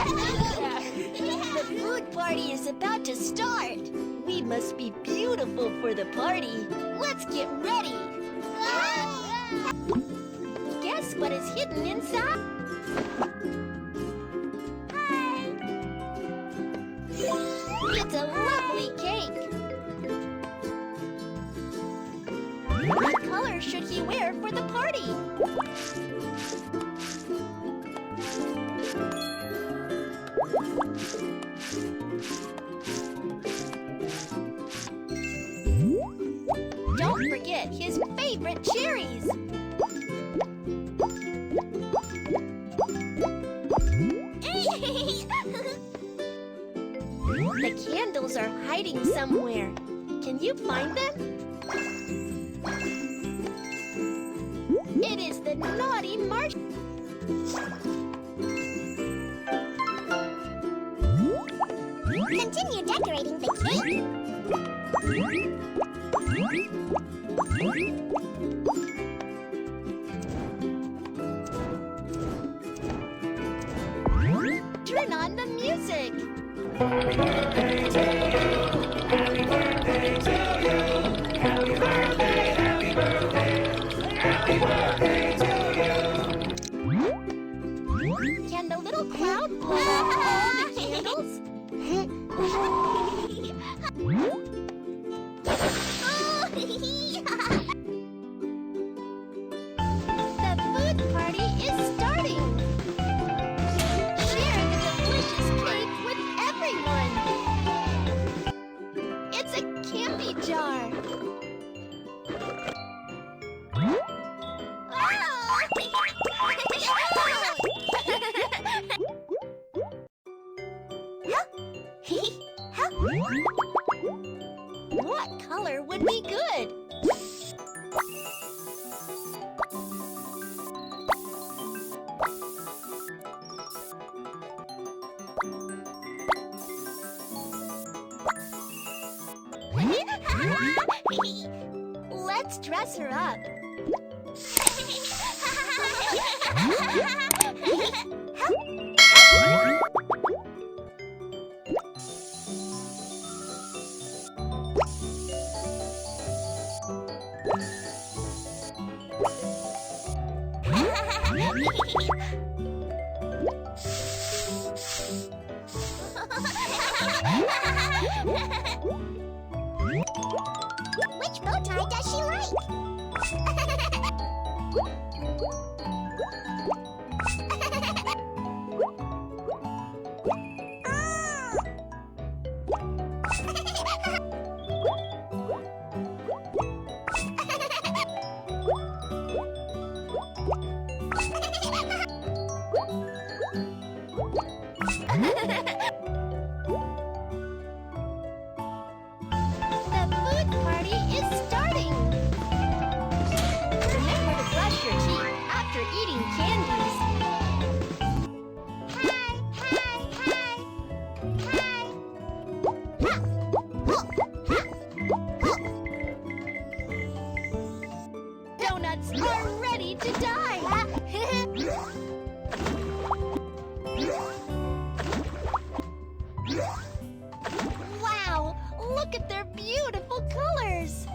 The food party is about to start. We must be beautiful for the party. Let's get ready. Guess what is hidden inside? Hi. It's a lovely cake. What color should he wear for the party? Don't forget his favorite cherries. The candles are hiding somewhere. Can you find them? It is the naughty marsh. Continue decorating the cake. Turn on the music. Happy birthday to you. Happy birthday to you. Happy birthday, happy birthday. Happy birthday to you. Can the little cloud blow out all the candles? The food party is starting. Share the delicious cake with everyone. It's a candy jar. What color would be good? Let's dress her up. Which bow tie does she like? The food party is starting. Remember to brush your teeth after eating candies. Hi, hi, hi. Hi. Donuts are ready to die. Wow, look at their beautiful colors.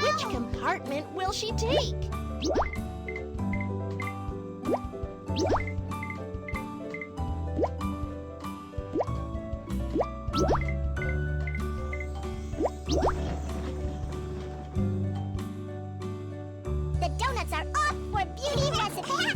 Which compartment will she take? The donuts are off for beauty recipes.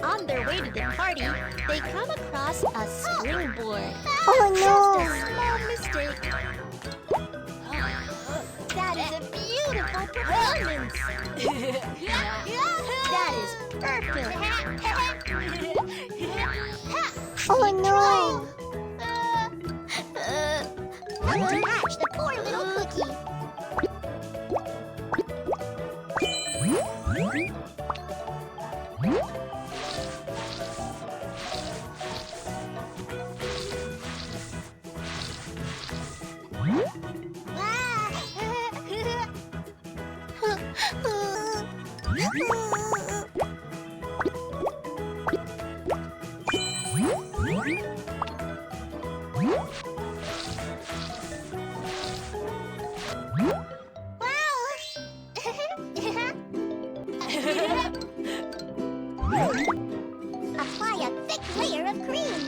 On their way to the party, they come across a springboard. Oh Just no! a small mistake. That is a beautiful performance. That is perfect. Oh no! Time to catch the poor little cookie. Apply a thick layer of cream.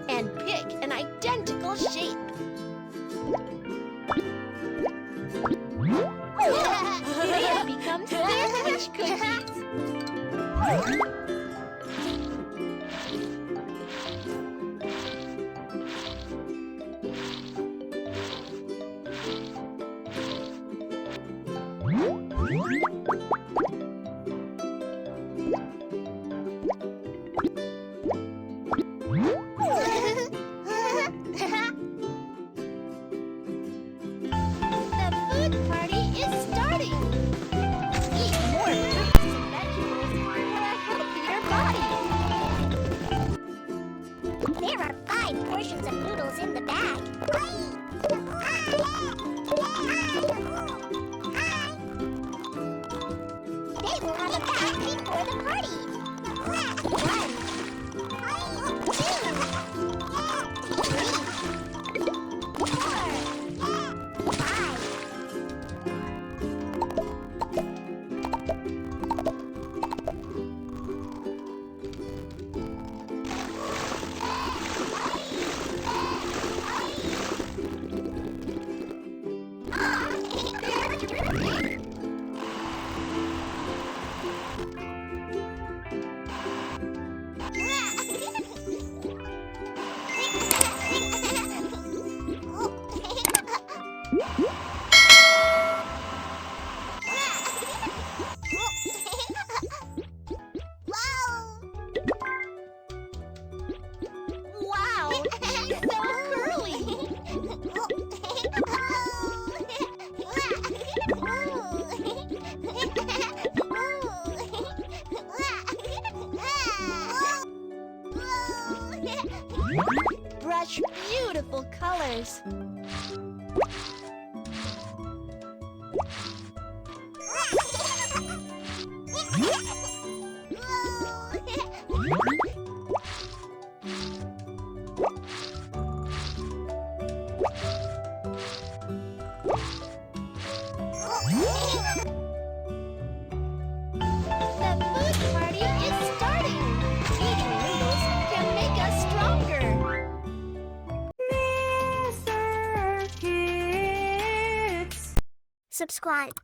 And pick an identical shape. Here becomes sandwich cookies. The food party is starting. Eat more fruits and vegetables for a healthier body. There are 5 portions of noodles in the bag. They will have a bath before the party. 1, 2, 3, 4, 5. Wow, she's so curly. Brush beautiful colors. The food party is starting. Eating noodles can make us stronger. Mr. Kids. Subscribe.